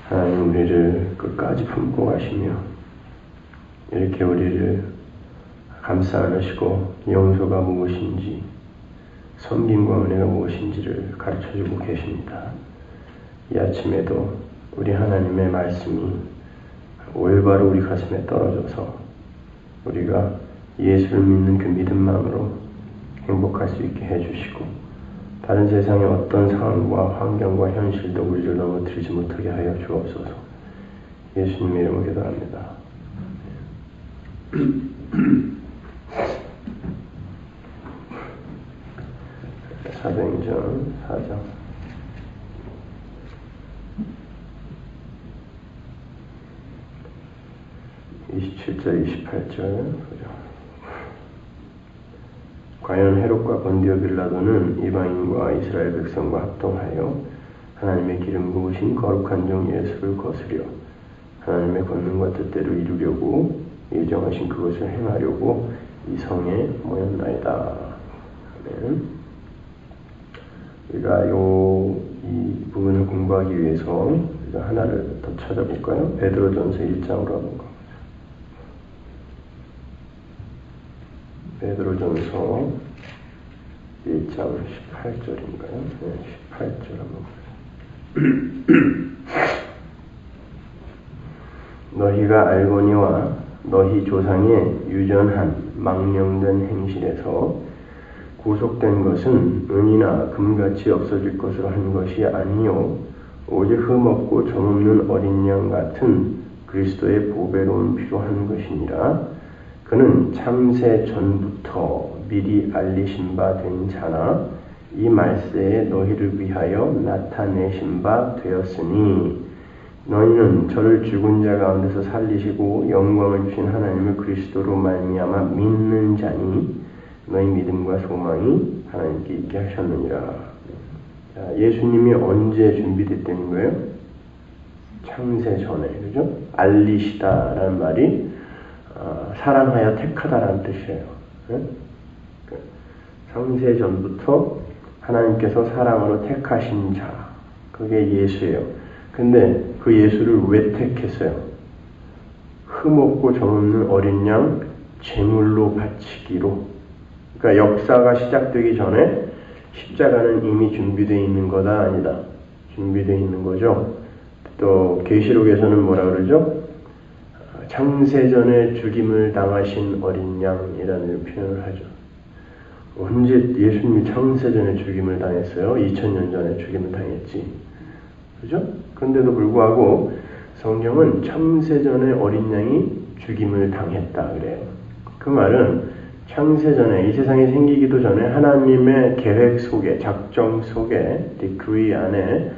하나님 우리를 끝까지 품고 가시며 이렇게 우리를 감싸 안으시고 용서가 무엇인지 섬김과 은혜가 무엇인지를 가르쳐주고 계십니다. 이 아침에도 우리 하나님의 말씀이 올바로 우리 가슴에 떨어져서 우리가 예수를 믿는 그 믿음만으로 행복할 수 있게 해주시고 다른 세상의 어떤 상황과 환경과 현실도 우리를 넘어뜨리지 못하게 하여 주옵소서. 예수님의 이름으로 기도합니다. 사도행전 4장 27절 28절 과연 헤롯과 본디오 빌라도는 이방인과 이스라엘 백성과 합동하여 하나님의 기름 부으신 거룩한 종 예수를 거스려 하나님의 권능과 뜻대로 이루려고 예정하신 그것을 행하려고 이 성에 모였나이다. 아멘. 우리가 이 부분을 공부하기 위해서 우리가 하나를 더 찾아볼까요? 베드로전서 1장으로 한번 가보죠. 베드로전서 1장 18절인가요? 네, 18절 한번 보세요. 너희가 알거니와 너희 조상의 유전한 망령된 행실에서 구속된 것은 은이나 금같이 없어질 것으로 한 것이 아니요 오직 흠없고 점없는 어린 양 같은 그리스도의 보배로운 피로 한 것이니라. 그는 창세 전부터 미리 알리신 바 된 자나 이 말세에 너희를 위하여 나타내신 바 되었으니 너희는 저를 죽은 자 가운데서 살리시고 영광을 주신 하나님을 그리스도로 말미암아 믿는 자니 너희 믿음과 소망이 하나님께 있게 하셨느니라. 자, 예수님이 언제 준비됐다는 거예요? 창세 전에, 그죠? 알리시다라는 말이 사랑하여 택하다라는 뜻이에요. 네? 창세 전부터 하나님께서 사랑으로 택하신 자, 그게 예수예요. 근데 그 예수를 왜 택했어요? 흠없고 점없는 어린 양 제물로 바치기로. 그러니까 역사가 시작되기 전에 십자가는 이미 준비되어 있는 거다 아니다. 준비되어 있는 거죠. 또 계시록에서는 뭐라 그러죠? 창세전에 죽임을 당하신 어린 양이라는 표현을 하죠. 언제 예수님이 창세전에 죽임을 당했어요? 2000년 전에 죽임을 당했지. 그죠? 그런데도 불구하고 성경은 창세전에 어린 양이 죽임을 당했다 그래요. 그 말은 창세전에 이 세상이 생기기도 전에 하나님의 계획 속에, 작정 속에, 디크리 안에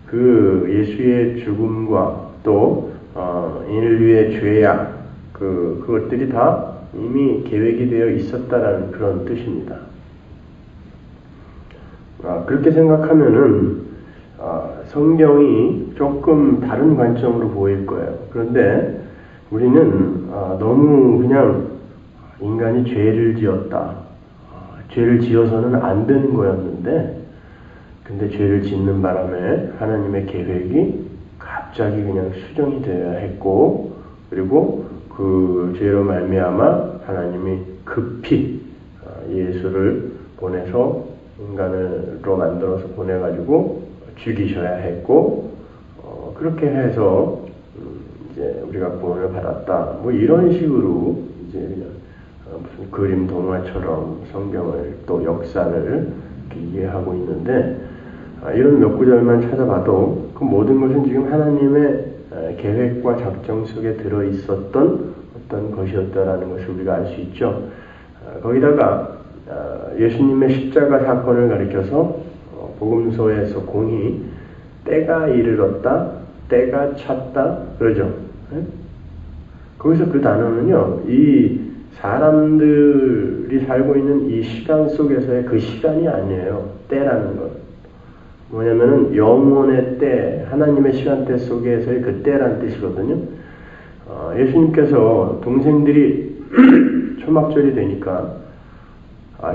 그 예수의 죽음과 또 인류의 죄악 그것들이 다 이미 계획이 되어 있었다라는 그런 뜻입니다. 그렇게 생각하면은 성경이 조금 다른 관점으로 보일 거예요. 그런데 우리는 너무 그냥 인간이 죄를 지었다. 죄를 지어서는 안 되는 거였는데 근데 죄를 짓는 바람에 하나님의 계획이 갑자기 그냥 수정이 되어야 했고 그리고 그 죄로 말미암아 하나님이 급히 예수를 보내서 인간으로 만들어서 보내가지고 죽이셔야 했고 그렇게 해서 이제 우리가 구원을 받았다. 뭐 이런 식으로 이제 그냥 무슨 그림 동화처럼 성경을 또 역사를 이해하고 있는데 이런 몇 구절만 찾아봐도 그 모든 것은 지금 하나님의 계획과 작정 속에 들어있었던 어떤 것이었다라는 것을 우리가 알 수 있죠. 거기다가 예수님의 십자가 사건을 가리켜서 복음서에서 공히 때가 이르렀다, 때가 찼다 그러죠. 거기서 그 단어는요, 이 사람들이 살고 있는 이 시간 속에서의 그 시간이 아니에요. 때라는 것. 뭐냐면은 영원의 때, 하나님의 시간대 속에서의 그 때라는 뜻이거든요. 예수님께서 동생들이 초막절이 되니까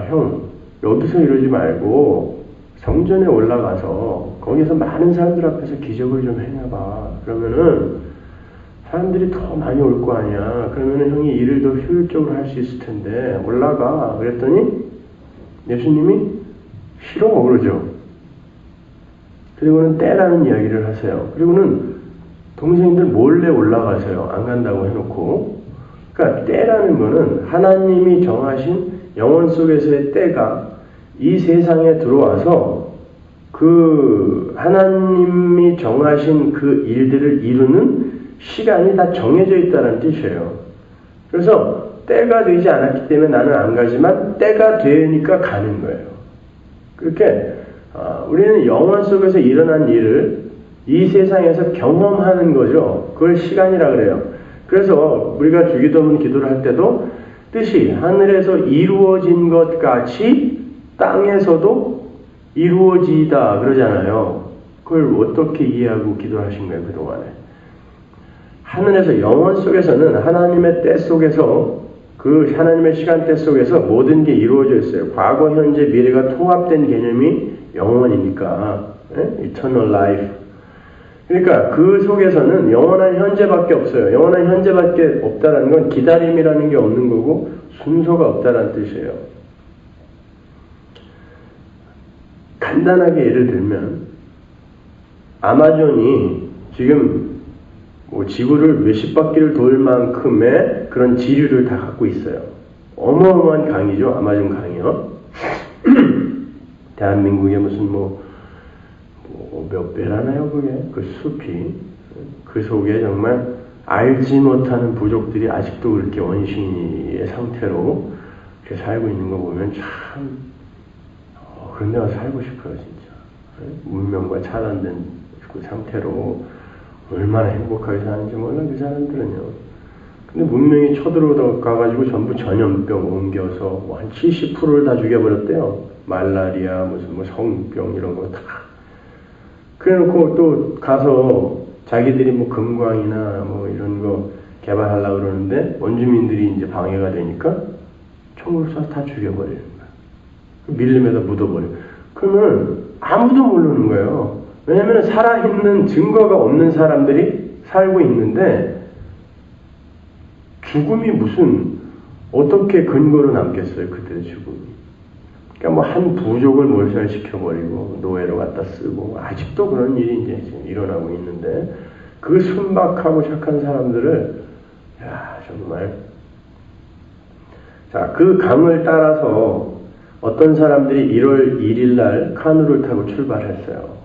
형 여기서 이러지 말고 성전에 올라가서 거기서 많은 사람들 앞에서 기적을 좀 해놔봐. 그러면은 사람들이 더 많이 올 거 아니야. 그러면은 형이 일을 더 효율적으로 할 수 있을 텐데 올라가. 그랬더니 예수님이 싫어 그러죠. 그리고는 때라는 이야기를 하세요. 그리고는 동생들 몰래 올라가세요. 안 간다고 해놓고. 그러니까 때라는 거는 하나님이 정하신 영혼 속에서의 때가 이 세상에 들어와서 그 하나님이 정하신 그 일들을 이루는 시간이 다 정해져 있다는 뜻이에요. 그래서 때가 되지 않았기 때문에 나는 안 가지만 때가 되니까 가는 거예요. 그렇게 우리는 영혼 속에서 일어난 일을 이 세상에서 경험하는 거죠. 그걸 시간이라 그래요. 그래서 우리가 주기도문 기도를 할 때도 뜻이 하늘에서 이루어진 것 같이 땅에서도 이루어지다 그러잖아요. 그걸 어떻게 이해하고 기도하신 거예요, 그동안에? 하늘에서 영혼 속에서는 하나님의 때 속에서 그 하나님의 시간대 속에서 모든 게 이루어져 있어요. 과거, 현재, 미래가 통합된 개념이 영원이니까. Eternal life. 그러니까 그 속에서는 영원한 현재밖에 없어요. 영원한 현재밖에 없다는 건 기다림이라는 게 없는 거고 순서가 없다는 뜻이에요. 간단하게 예를 들면 아마존이 지금 지구를 몇십 바퀴를 돌 만큼의 그런 지류를 다 갖고 있어요. 어마어마한 강이죠. 아마존 강이요. 대한민국에 무슨 몇 배라나요, 그게? 그 숲이. 그 속에 정말 알지 못하는 부족들이 아직도 그렇게 원시의 상태로 이렇게 살고 있는 거 보면 참, 그런 데 가서 살고 싶어요, 진짜. 문명과 차단된 그 상태로 얼마나 행복하게 사는지 몰라, 그 사람들은요. 근데 문명이 쳐들어가가지고 전부 전염병 옮겨서 한 70%를 다 죽여버렸대요. 말라리아, 무슨 성병 이런 거 다. 그래놓고 또 가서 자기들이 금광이나 이런 거 개발하려고 그러는데 원주민들이 이제 방해가 되니까 총을 쏴서 다 죽여버리는 거야. 밀림에다 묻어버려. 그러면 아무도 모르는 거예요. 왜냐면 살아있는 증거가 없는 사람들이 살고 있는데 죽음이 무슨 어떻게 근거로 남겠어요, 그들의 죽음이. 그러니까 한 부족을 몰살시켜버리고 노예로 갖다 쓰고 아직도 그런 일이 이제 지금 일어나고 있는데 그 순박하고 착한 사람들을 정말 그 강을 따라서 어떤 사람들이 1월 1일 날 카누를 타고 출발했어요.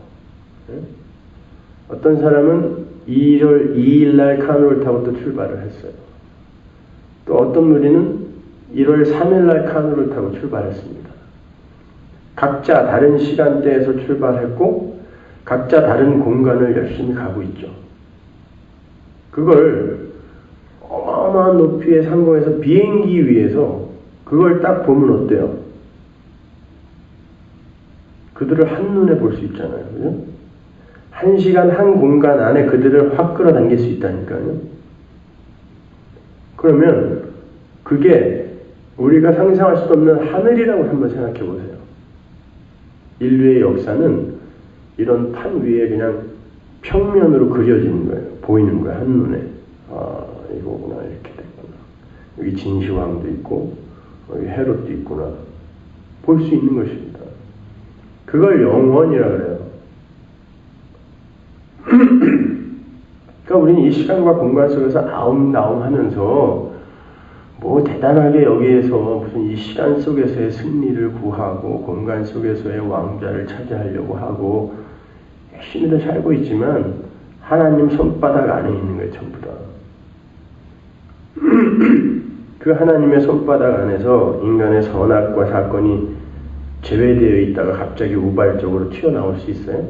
어떤 사람은 1월 2일 날 카누를 타고 또 출발을 했어요. 또 어떤 무리는 1월 3일 날 카누를 타고 출발했습니다. 각자 다른 시간대에서 출발했고 각자 다른 공간을 열심히 가고 있죠. 그걸 어마어마한 높이의 상공에서 비행기 위에서 그걸 딱 보면 어때요? 그들을 한눈에 볼 수 있잖아요. 그죠? 한 시간 한 공간 안에 그들을 확 끌어당길 수 있다니까요. 그러면 그게 우리가 상상할 수 없는 하늘이라고 한번 생각해 보세요. 인류의 역사는 이런 판 위에 그냥 평면으로 그려지는 거예요. 보이는 거예요. 한눈에. 이거구나. 이렇게 됐구나. 여기 진시황도 있고 여기 헤롯도 있구나. 볼 수 있는 것입니다. 그걸 영원이라 그래요. 그러니까 우리는 이 시간과 공간 속에서 아웅다웅 하면서 대단하게 여기에서 무슨 이 시간 속에서의 승리를 구하고 공간 속에서의 왕좌를 차지하려고 하고 열심히도 살고 있지만 하나님 손바닥 안에 있는 거예요. 전부 다. 그 하나님의 손바닥 안에서 인간의 선악과 사건이 제외되어 있다가 갑자기 우발적으로 튀어나올 수 있어요?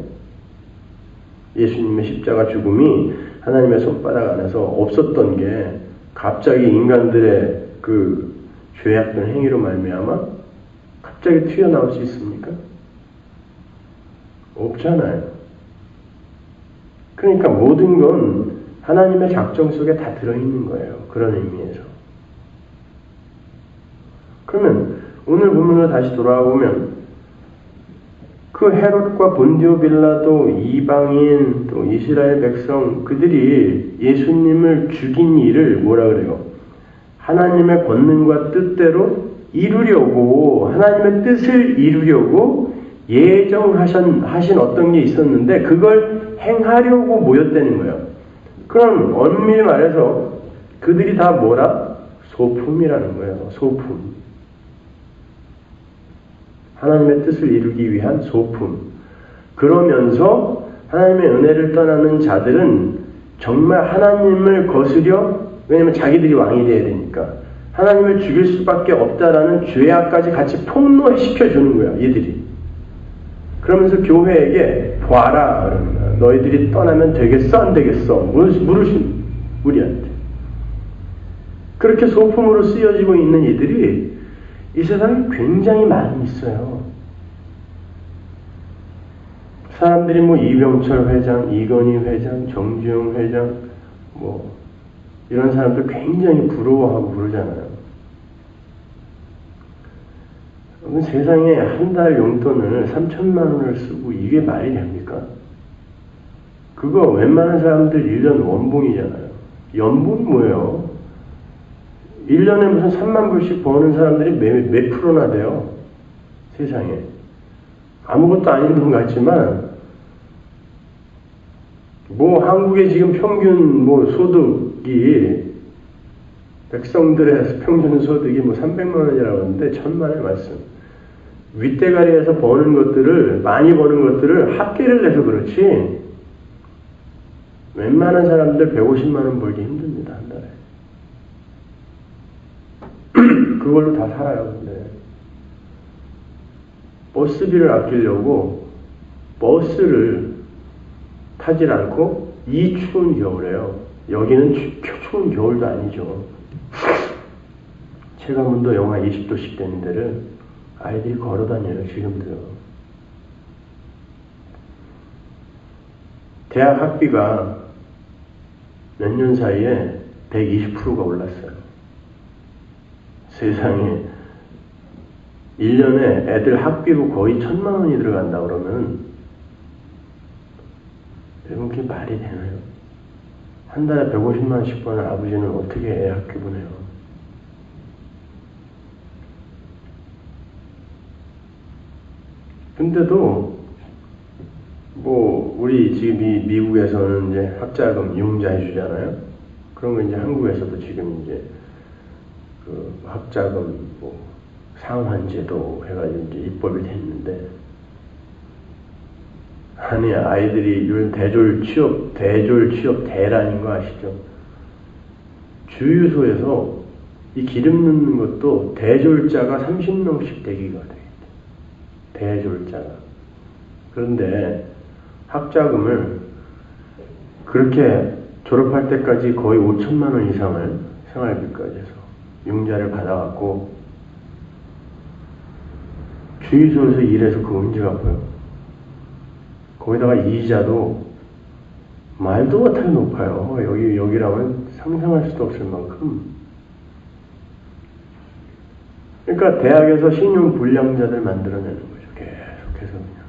예수님의 십자가 죽음이 하나님의 손바닥 안에서 없었던 게 갑자기 인간들의 그 죄악된 행위로 말미암아 갑자기 튀어나올 수 있습니까? 없잖아요. 그러니까 모든 건 하나님의 작정 속에 다 들어있는 거예요. 그런 의미에서. 그러면 오늘 본문으로 다시 돌아와 보면 그 헤롯과 본디오 빌라도, 이방인, 또 이스라엘 백성, 그들이 예수님을 죽인 일을 뭐라 그래요? 하나님의 권능과 뜻대로 이루려고, 하나님의 뜻을 이루려고 예정하신 어떤 게 있었는데 그걸 행하려고 모였다는 거예요. 그럼 엄밀히 말해서 그들이 다 뭐라? 소품이라는 거예요. 소품. 하나님의 뜻을 이루기 위한 소품. 그러면서 하나님의 은혜를 떠나는 자들은 정말 하나님을 거스려, 왜냐면 자기들이 왕이 돼야 되니까 하나님을 죽일 수밖에 없다라는 죄악까지 같이 폭로시켜주는 거야, 얘들이. 그러면서 교회에게 봐라, 그러는 거야. 너희들이 떠나면 되겠어, 안 되겠어? 물으신 우리한테. 그렇게 소품으로 쓰여지고 있는 이들이 이 세상에 굉장히 많이 있어요. 사람들이 뭐 이병철 회장, 이건희 회장, 정주영 회장, 뭐 이런 사람들 굉장히 부러워하고 그러잖아요. 세상에 한 달 용돈을 3천만 원을 쓰고 이게 말이 됩니까? 그거 웬만한 사람들 1년 원봉이잖아요. 연봉이 뭐예요? 1년에 무슨 3만 불씩 버는 사람들이 몇 프로나 돼요? 세상에. 아무것도 아닌 돈 같지만, 뭐 한국의 지금 평균 뭐 소득이, 백성들의 평균 소득이 뭐 300만 원이라고 하는데 1000만의 말씀. 윗대가리에서 버는 것들을, 많이 버는 것들을 합계를 내서 그렇지, 웬만한 사람들 150만 원 벌기 힘듭니다, 한 달에. 그걸로 다 살아요, 근데. 버스비를 아끼려고 버스를 타질 않고 이 추운 겨울에요. 여기는 추운 겨울도 아니죠. 체감온도 영하 20도씩 되는 데를 아이들이 걸어 다녀요, 지금도요. 대학 학비가 몇 년 사이에 120%가 올랐어요. 세상에 1년에 애들 학비로 거의 1000만 원이 들어간다 그러면 여러분 그게 말이 되나요? 한 달에 150만 원씩 버는 아버지는 어떻게 애 학교 보내요? 근데도 뭐 우리 지금 이 미국에서는 이제 학자금 융자해 주잖아요. 그런 거 이제 한국에서도 지금 이제 그 학자금 뭐 상환제도 해가지고 이제 입법이 됐는데, 아니 아이들이 요즘 대졸 취업 대란인 거 아시죠? 주유소에서 이 기름 넣는 것도 대졸자가 30명씩 되기가 되겠다. 대졸자가. 그런데 학자금을 그렇게 졸업할 때까지 거의 5천만 원 이상을 생활비까지 해서 융자를 받아갖고 주유소에서 일해서 그거 언제 갚아요? 거기다가 이자도 말도 못하게 높아요. 여기라면 상상할 수도 없을 만큼. 그러니까 대학에서 신용 불량자들 만들어내는 거죠. 계속해서 그냥.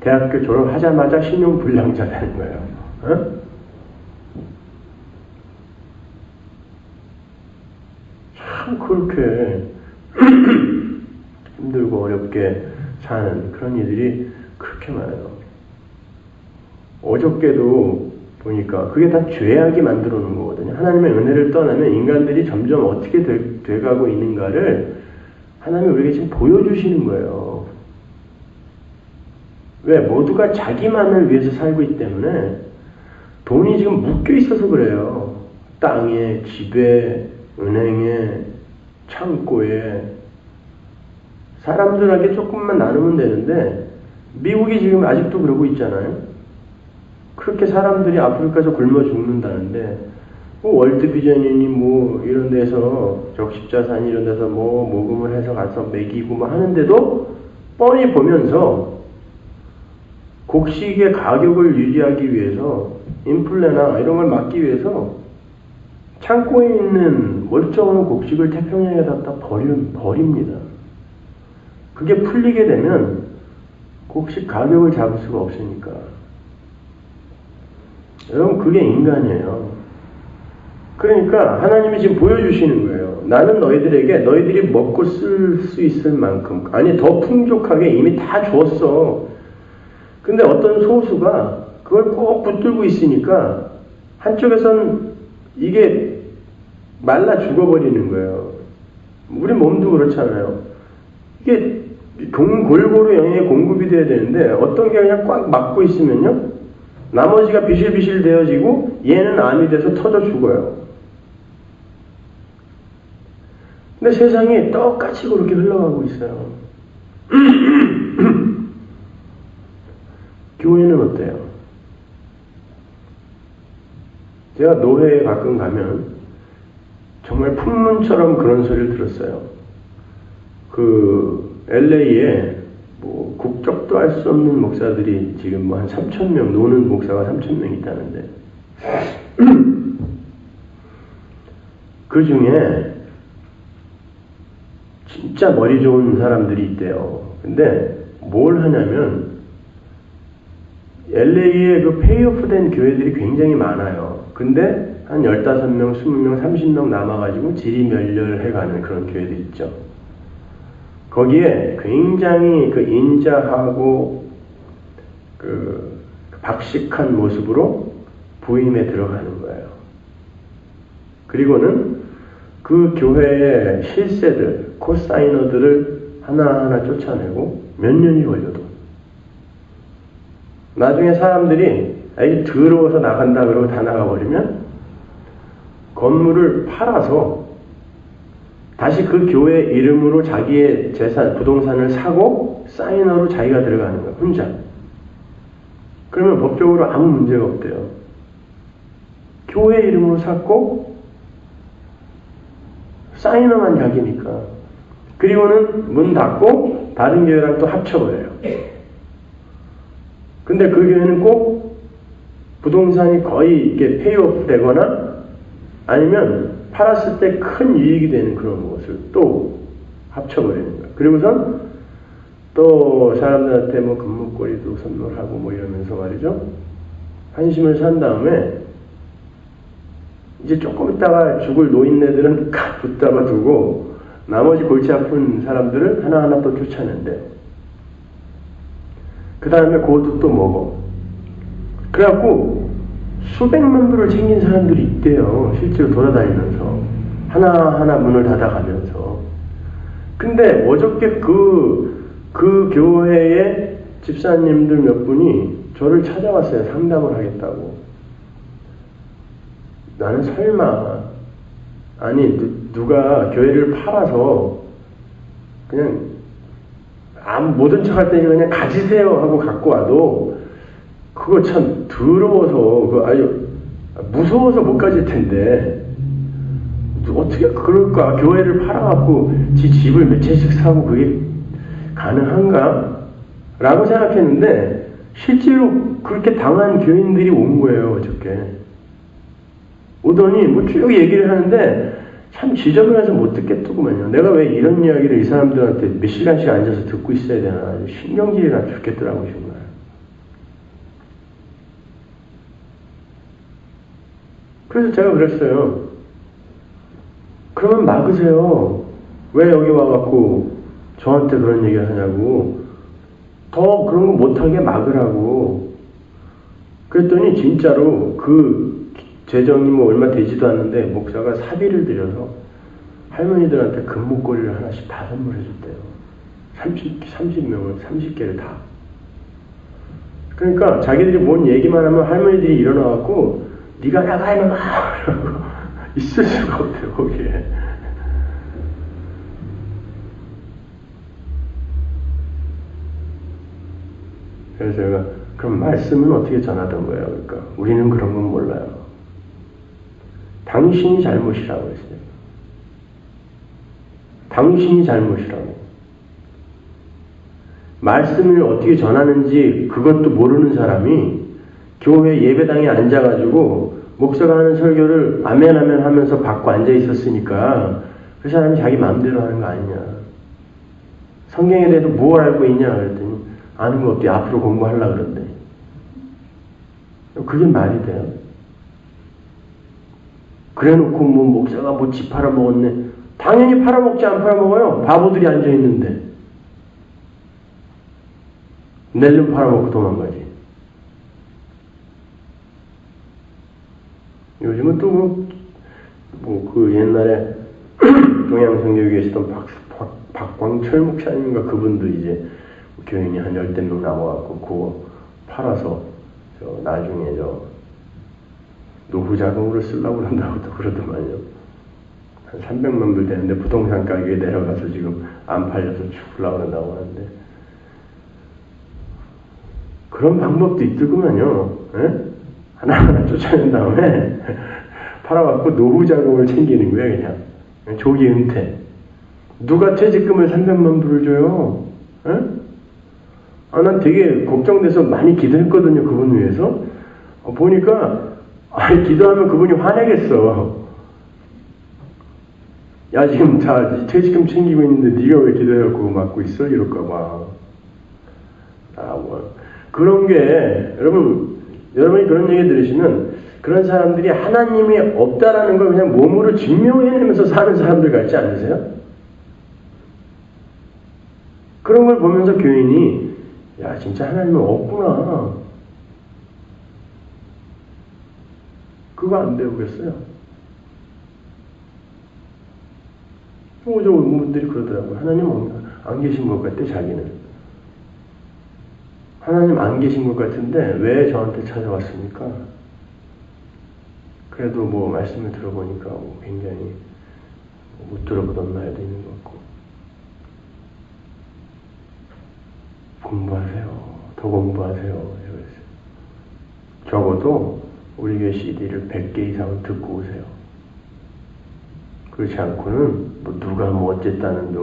대학교 졸업하자마자 신용 불량자 되는 거예요. 어? 참 그렇게 힘들고 어렵게 사는 그런 이들이 그렇게 많아요. 어저께도 보니까 그게 다 죄악이 만들어 놓은 거거든요. 하나님의 은혜를 떠나면 인간들이 점점 어떻게 돼가고 있는가를 하나님이 우리에게 지금 보여주시는 거예요. 왜? 모두가 자기만을 위해서 살고 있기 때문에 돈이 지금 묶여 있어서 그래요. 땅에, 집에, 은행에, 창고에. 사람들에게 조금만 나누면 되는데 미국이 지금 아직도 그러고 있잖아요. 그렇게 사람들이 아프리카에서 굶어 죽는다는데 뭐 월드비전이니 뭐 이런 데서 적십자산 이런 데서 뭐 모금을 해서 가서 먹이고 뭐 하는데도 뻔히 보면서 곡식의 가격을 유지하기 위해서 인플레나 이런 걸 막기 위해서 창고에 있는 멀쩡한 곡식을 태평양에 갖다 버립니다. 그게 풀리게 되면 혹시 가격을 잡을 수가 없으니까. 여러분, 그게 인간이에요. 그러니까 하나님이 지금 보여주시는 거예요. 나는 너희들에게 너희들이 먹고 쓸 수 있을 만큼, 아니 더 풍족하게 이미 다 줬어. 근데 어떤 소수가 그걸 꼭 붙들고 있으니까 한쪽에선 이게 말라 죽어버리는 거예요. 우리 몸도 그렇잖아요. 이게 골고루 영양이 공급이 돼야 되는데 어떤 게 그냥 꽉 막고 있으면요, 나머지가 비실비실 되어지고 얘는 암이 돼서 터져 죽어요. 근데 세상이 똑같이 그렇게 흘러가고 있어요. 교회는 어때요? 제가 노회에 가끔 가면 정말 풍문처럼 그런 소리를 들었어요. 그 LA에 뭐 국적도 할 수 없는 목사들이 지금 뭐 한 3,000명, 노는 목사가 3,000명 있다는데 그 중에 진짜 머리 좋은 사람들이 있대요. 근데 뭘 하냐면 LA에 그 페이오프 된 교회들이 굉장히 많아요. 근데 한 15명, 20명, 30명 남아가지고 지리멸렬해가는 그런 교회들 있죠. 거기에 굉장히 그 인자하고 그 박식한 모습으로 부임에 들어가는 거예요. 그리고는 그 교회의 실세들, 코사이너들을 하나하나 쫓아내고 몇 년이 걸려도 나중에 사람들이 아이 더러워서 나간다 그러고 다 나가버리면 건물을 팔아서 다시 그 교회 이름으로 자기의 재산, 부동산을 사고 사이너로 자기가 들어가는 거예요. 혼자. 그러면 법적으로 아무 문제가 없대요. 교회 이름으로 샀고 사이너만 자기니까. 그리고는 문 닫고 다른 교회랑 또 합쳐버려요. 근데 그 교회는 꼭 부동산이 거의 이렇게 페이오프 되거나 아니면 팔았을 때 큰 이익이 되는 그런 것을 또 합쳐버리는 거예요. 그리고선 또 사람들한테 뭐 금목걸이도 선물하고 뭐 이러면서 말이죠. 한심을 산 다음에 이제 조금 있다가 죽을 노인네들은 칵 붙잡아 두고 나머지 골치 아픈 사람들을 하나하나 또 쫓아낸대요. 그 다음에 그것도 또 먹어. 그래갖고 수백만 불을 챙긴 사람들이 있대요. 실제로 돌아다니면서 하나하나 문을 닫아가면서. 근데 어저께 그 교회의 집사님들 몇 분이 저를 찾아왔어요. 상담을 하겠다고. 나는 설마 아니 누가 교회를 팔아서 그냥 모든 척 할 때 그냥 가지세요 하고 갖고 와도 그거 참 더러워서 아주 무서워서 못 가질 텐데 어떻게 그럴까? 교회를 팔아갖고 지 집을 몇 채씩 사고 그게 가능한가? 라고 생각했는데 실제로 그렇게 당한 교인들이 온 거예요. 어저께 오더니 뭐 쭉 얘기를 하는데 참 지저분해서 못 듣겠더구만요. 내가 왜 이런 이야기를 이 사람들한테 몇 시간씩 앉아서 듣고 있어야 되나. 신경질이 나 죽겠더라고요. 정말. 그래서 제가 그랬어요. 그러면 막으세요. 왜 여기 와갖고 저한테 그런 얘기를 하냐고. 더 그런 거 못하게 막으라고. 그랬더니 진짜로 그 재정이 뭐 얼마 되지도 않는데 목사가 사비를 들여서 할머니들한테 금목걸이를 하나씩 다 선물해줬대요. 30명을 30개를 다. 그러니까 자기들이 뭔 얘기만 하면 할머니들이 일어나갖고 네가 나가 이놈아 이러고 있을 수가 없대요. 거기에. 그래서 제가 그럼 말씀은 어떻게 전하던 거예요? 그러니까 우리는 그런 건 몰라요. 당신이 잘못이라고 했어요. 당신이 잘못이라고. 말씀을 어떻게 전하는지 그것도 모르는 사람이 교회 예배당에 앉아가지고 목사가 하는 설교를 아멘 아멘 하면서 받고 앉아 있었으니까 그 사람이 자기 마음대로 하는 거 아니냐. 성경에 대해서 뭘 알고 있냐 그랬더니 아는 거 없지. 앞으로 공부하려고 그러는데. 그게 말이 돼요? 그래 놓고 뭐 목사가 뭐 집 팔아먹었네. 당연히 팔아먹지 안 팔아먹어요. 바보들이 앉아있는데. 낼름 팔아먹고 도망가지. 요즘은 또 그 옛날에 동양성교육에 계시던 박광철 목사님인가 그분도 이제 교인이 한 10명 나와갖고 그거 팔아서 나중에 노후 자금으로 쓰려고 그런다고 또 그러더만요. 한 300만 불 되는데 부동산 가격에 내려가서 지금 안 팔려서 죽으려고 그런다고 하는데 그런 방법도 있더구만요. 예? 하나하나 쫓아낸 다음에 팔아갖고 노후 자금을 챙기는 거예요. 그냥 조기 은퇴. 누가 퇴직금을 300만 불을 줘요? 예? 난 되게 걱정돼서 많이 기도했거든요. 그분 위해서. 보니까 기도하면 그분이 화내겠어. 야 지금 다 퇴직금 챙기고 있는데 네가 왜 기도해갖고 그거 맡고 있어? 이럴까봐. 그런 게 여러분이 그런 얘기 들으시면 그런 사람들이 하나님이 없다라는 걸 그냥 몸으로 증명해내면서 사는 사람들 같지 않으세요? 그런 걸 보면서 교인이 야 진짜 하나님은 없구나. 그거 안 배우겠어요. 저 분들이 그러더라고요. 하나님 안 계신 것 같아 자기는. 하나님 안 계신 것 같은데 왜 저한테 찾아왔습니까? 그래도 뭐 말씀을 들어보니까 굉장히 못 들어보던 말도 있는 것 같고 공부하세요. 더 공부하세요. 적어도 우리 교회 CD를 100개 이상은 듣고 오세요. 그렇지 않고는 뭐 누가 뭐 어쨌다는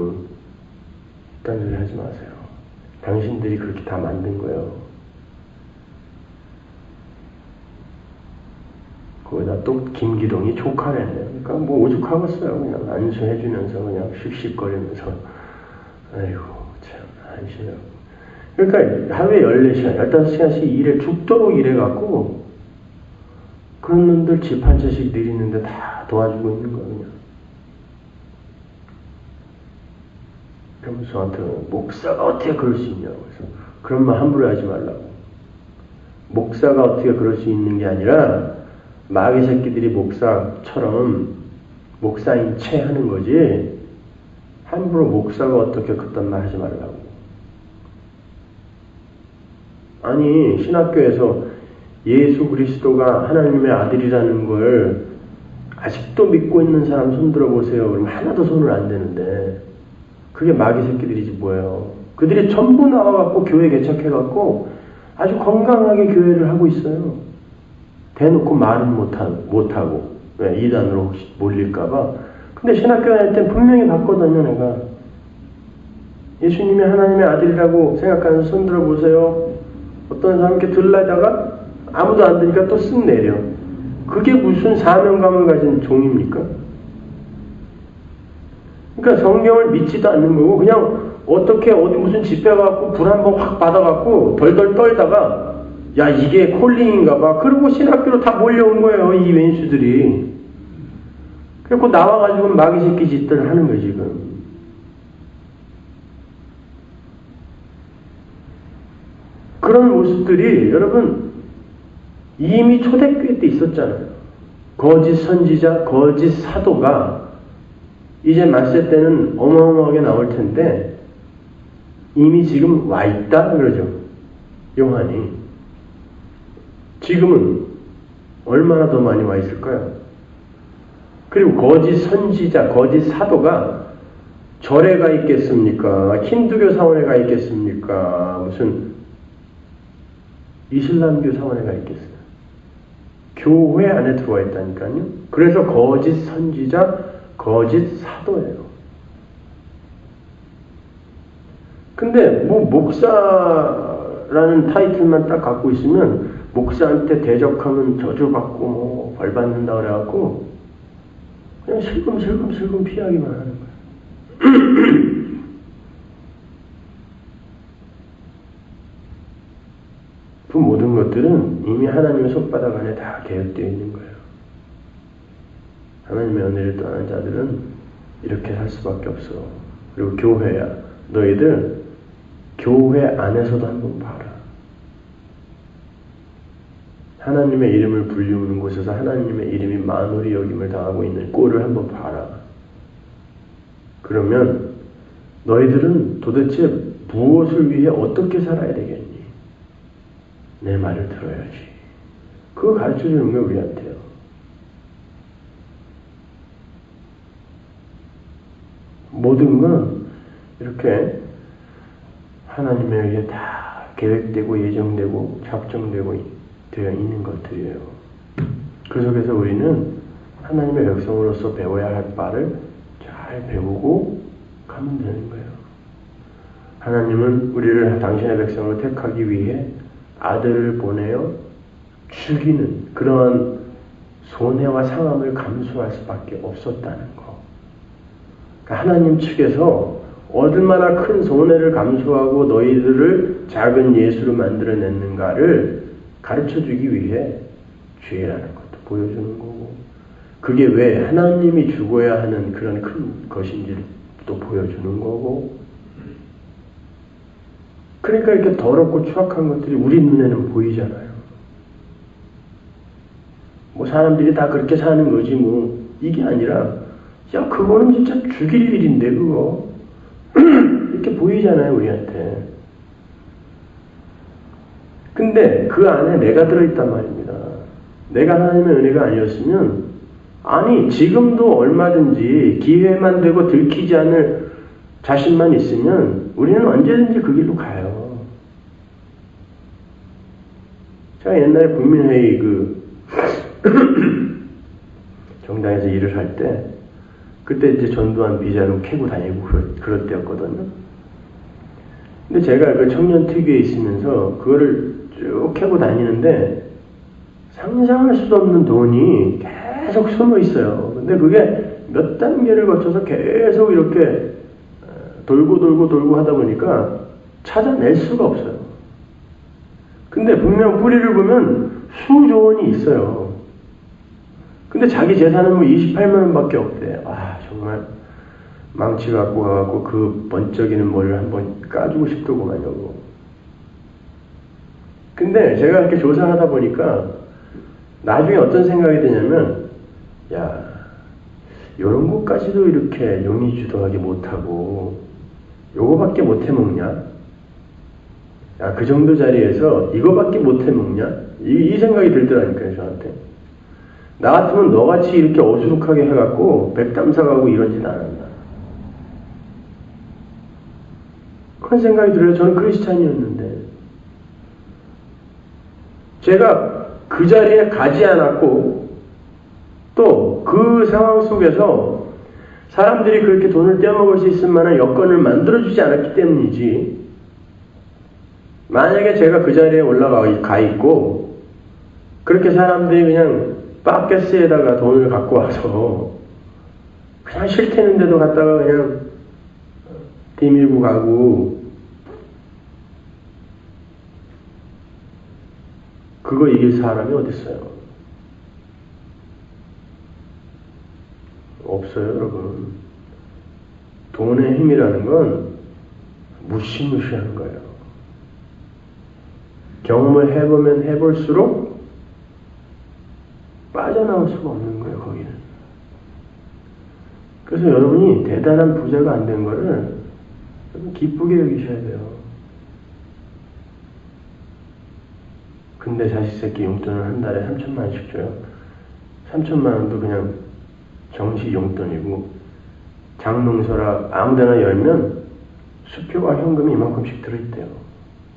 딴 소리 하지 마세요. 당신들이 그렇게 다 만든 거예요. 거기다 또 김기동이 조카래요. 그러니까 뭐 오죽하겠어요. 그냥 안수해주면서 그냥 씩씩거리면서 아이고 참 안심해요. 그러니까 하루에 14시간, 15시간씩 일해 죽도록 일해갖고 그런 놈들 집 한 채씩 내리는데 다 도와주고 있는 거예요. 그냥. 그러면서 저한테 목사가 어떻게 그럴 수 있냐고. 그래서 그런 말 함부로 하지 말라고. 목사가 어떻게 그럴 수 있는 게 아니라 마귀 새끼들이 목사처럼 목사인 채 하는 거지 함부로 목사가 어떻게 그딴 말 하지 말라고. 아니 신학교에서 예수 그리스도가 하나님의 아들이라는 걸 아직도 믿고 있는 사람 손 들어보세요. 그럼 하나도 손을 안 대는데 그게 마귀 새끼들이지 뭐예요. 그들이 전부 나와갖고 교회 개척해갖고 아주 건강하게 교회를 하고 있어요. 대놓고 말은 못하고 왜 이단으로 혹시 몰릴까봐. 근데 신학교 다닐 때 분명히 봤거든요. 내가 예수님이 하나님의 아들이라고 생각하는 손 들어보세요. 어떤 사람 이렇게 들라다가 아무도 안 되니까 또 쓱 내려. 그게 무슨 사명감을 가진 종입니까? 그러니까 성경을 믿지도 않는 거고 그냥 어떻게 어디 무슨 집회 가고 불 한 번 확 받아갖고 덜덜 떨다가 야 이게 콜링인가 봐. 그리고 신학교로 다 몰려온 거예요. 이 왼수들이. 그리고 나와가지고 마귀 새끼 짓들 하는 거예요 지금. 그런 모습들이 여러분 이미 초대교회 때 있었잖아요. 거짓 선지자, 거짓 사도가 이제 말세 때는 어마어마하게 나올 텐데 이미 지금 와 있다 그러죠. 요한이. 지금은 얼마나 더 많이 와 있을까요? 그리고 거짓 선지자, 거짓 사도가 절에 가 있겠습니까? 힌두교 사원에 가 있겠습니까? 무슨 이슬람교 사원에 가 있겠어요? 교회 안에 들어와 있다니까요. 그래서 거짓 선지자, 거짓 사도예요. 근데 뭐 목사라는 타이틀만 딱 갖고 있으면 목사한테 대적하면 저주받고 뭐 벌받는다 그래갖고 그냥 슬금슬금 피하기만 하는 거예요. 그 모든 것들은 이미 하나님의 손바닥 안에 다 계획되어 있는 거예요. 하나님의 은혜를 떠난 자들은 이렇게 살 수밖에 없어. 그리고 교회야. 너희들 교회 안에서도 한번 봐라. 하나님의 이름을 불리우는 곳에서 하나님의 이름이 만홀히 여김을 당하고 있는 꼴을 한번 봐라. 그러면 너희들은 도대체 무엇을 위해 어떻게 살아야 되겠니? 내 말을 들어야지. 그거 가르쳐주는 게 우리한테요. 모든 건 이렇게 하나님에 의해 다 계획되고 예정되고 작정되고 되어 있는 것들이에요. 그 속에서 우리는 하나님의 백성으로서 배워야 할 바를 잘 배우고 가면 되는 거예요. 하나님은 우리를 당신의 백성으로 택하기 위해 아들을 보내어 죽이는 그러한 손해와 상함을 감수할 수밖에 없었다는 거. 그러니까 하나님 측에서 얼마나 큰 손해를 감수하고 너희들을 작은 예수로 만들어냈는가를 가르쳐주기 위해 죄라는 것도 보여주는 거고, 그게 왜 하나님이 죽어야 하는 그런 큰 것인지를 또 보여주는 거고, 그러니까 이렇게 더럽고 추악한 것들이 우리 눈에는 보이잖아요. 뭐 사람들이 다 그렇게 사는 거지 뭐. 이게 아니라 야 그거는 진짜 죽일 일인데 그거 이렇게 보이잖아요 우리한테. 근데 그 안에 내가 들어있단 말입니다. 내가 하나님의 은혜가 아니었으면 아니 지금도 얼마든지 기회만 되고 들키지 않을 자신만 있으면 우리는 언제든지 그 길로 가요. 제가 옛날에 국민회의 정당에서 일을 할 때 그때 이제 전두환 비자로 캐고 다니고 그럴 때였거든요. 근데 제가 그 청년 특위에 있으면서 그거를 쭉 캐고 다니는데 상상할 수도 없는 돈이 계속 숨어 있어요. 근데 그게 몇 단계를 거쳐서 계속 이렇게 돌고 하다 보니까 찾아낼 수가 없어요. 근데 분명 뿌리를 보면 수조 원이 있어요. 근데 자기 재산은 뭐 28만 원밖에 없대. 아 정말 망치 갖고 가갖고 그 번쩍이는 머리를 한번 까주고 싶더구만요. 근데 제가 이렇게 조사를 하다 보니까 나중에 어떤 생각이 드냐면 야 요런 것까지도 이렇게 용의주도하게 못하고 요거밖에 못 해먹냐? 야 그 정도 자리에서 이거밖에 못 해먹냐? 이 생각이 들더라니까요 저한테. 나 같으면 너같이 이렇게 어수룩하게 해갖고 백담사가고 이런 짓 안 한다. 그런 생각이 들어요. 저는 크리스찬이었는데 제가 그 자리에 가지 않았고 또 그 상황 속에서 사람들이 그렇게 돈을 떼어먹을 수 있을 만한 여건을 만들어주지 않았기 때문이지. 만약에 제가 그 자리에 올라가 있고 그렇게 사람들이 그냥 바켓스에다가 돈을 갖고 와서 그냥 싫다는데도 갖다가 그냥 뒤밀고 가고 그거 이길 사람이 어딨어요? 없어요, 여러분. 돈의 힘이라는 건 무시무시한 거예요. 경험을 해보면 해볼수록 빠져나올 수가 없는 거예요, 거기는. 그래서 여러분이 대단한 부자가 안 된 거를 기쁘게 여기셔야 돼요. 근데 자식 새끼 용돈을 한 달에 3천만 원씩 줘요. 3천만 원도 그냥 정시 용돈이고 장농서라 아무데나 열면 수표와 현금이 이만큼씩 들어있대요.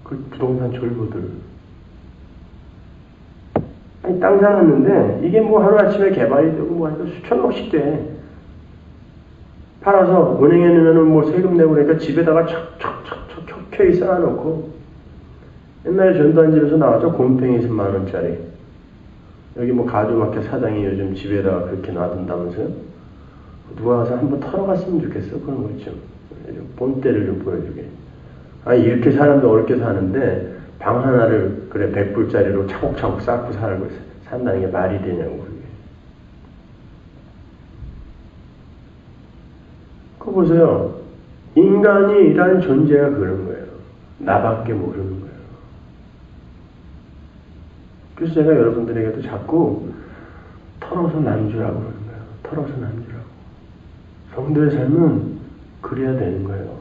그 부동산 졸부들. 아니 땅 사놨는데 이게 뭐 하루아침에 개발이 되고 뭐 하니까 수천억씩 돼. 팔아서 은행에 넣으면 뭐 세금 내고 그러니까 집에다가 척척척척 켜켜이 쌓아놓고 옛날에 전두환 집에서 나왔죠. 곰팽이 10만원짜리. 여기 뭐 가주마켓 사장이 요즘 집에다가 그렇게 놔둔다면서요? 누가 와서 한번 털어갔으면 좋겠어. 그런 것 좀. 본때를 좀 보여주게. 아니, 이렇게 사람도 어렵게 사는데, 방 하나를 그래 100불짜리로 차곡차곡 쌓고 산다는 게 말이 되냐고 그게. 그거 보세요. 인간이라는 존재가 그런 거예요. 나밖에 모르는 거예요. 그래서 제가 여러분들에게도 자꾸 털어서 남주라고 그러는 거예요. 털어서 남주라고. 성도의 삶은 그래야 되는 거예요.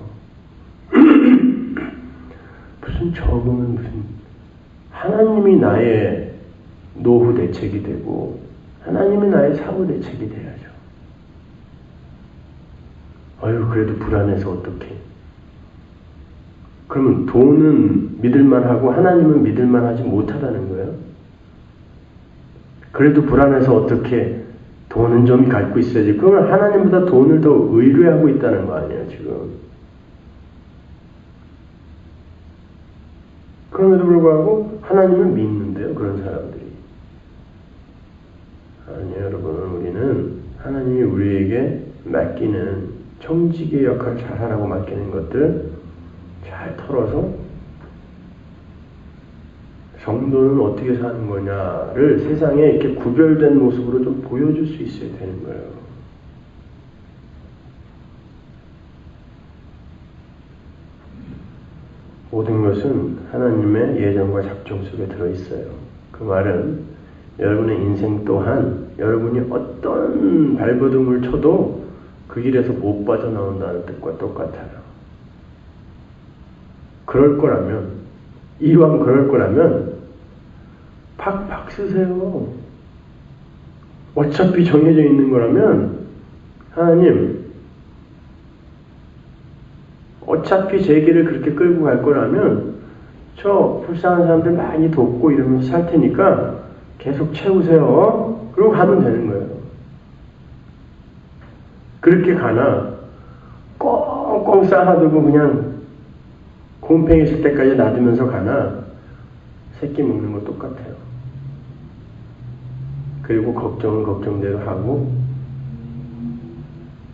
무슨 적응은 무슨 하나님이 나의 노후 대책이 되고 하나님이 나의 사후 대책이 돼야죠. 아유 그래도 불안해서 어떡해. 그러면 돈은 믿을만하고 하나님은 믿을만하지 못하다는 거예요. 그래도 불안해서 어떻게 돈은 좀 갖고 있어야지. 그러면 하나님보다 돈을 더 의뢰하고 있다는 거 아니에요 지금. 그럼에도 불구하고 하나님을 믿는데요 그런 사람들이. 아니 여러분 우리는 하나님이 우리에게 맡기는 청지기의 역할을 잘하라고 맡기는 것들 잘 털어서 성도는 어떻게 사는 거냐를 세상에 이렇게 구별된 모습으로 좀 보여줄 수 있어야 되는 거예요. 모든 것은 하나님의 예정과 작정 속에 들어있어요. 그 말은 여러분의 인생 또한 여러분이 어떤 발버둥을 쳐도 그 길에서 못 빠져나온다는 뜻과 똑같아요. 그럴 거라면, 이왕 그럴 거라면 팍팍 쓰세요. 어차피 정해져 있는 거라면 하나님 어차피 제 길을 그렇게 끌고 갈 거라면 저 불쌍한 사람들 많이 돕고 이러면서 살 테니까 계속 채우세요. 그러고 가면 되는 거예요. 그렇게 가나 꽁꽁 쌓아두고 그냥 곰팡이 있을 때까지 놔두면서 가나 새끼 먹는 거 똑같아요. 그리고 걱정은 걱정대로 하고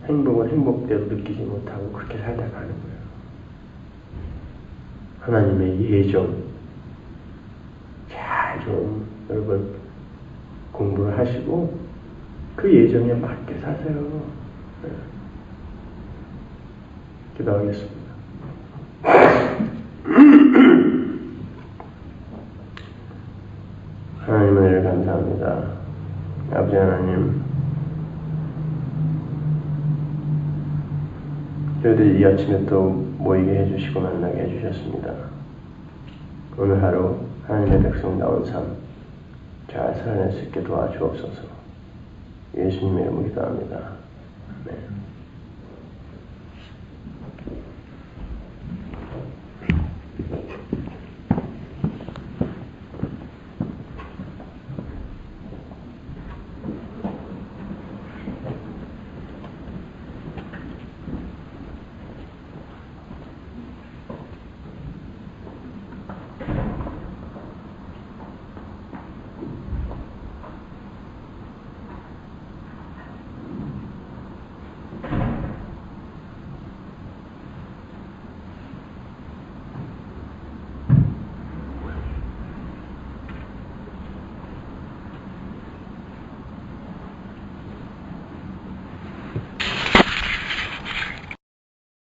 행복은 행복대로 느끼지 못하고 그렇게 살다 가는 거예요. 하나님의 예정 잘 좀 여러분 공부를 하시고 그 예정에 맞게 사세요. 네. 기도하겠습니다. 하나님의 은혜를 감사합니다. 아버지 하나님, 저희들 이 아침에 또 모이게 해주시고 만나게 해주셨습니다. 오늘 하루 하나님의 백성다운 삶 잘 살아낼 수 있게 도와주옵소서. 예수님의 이름으로 기도합니다. 아멘.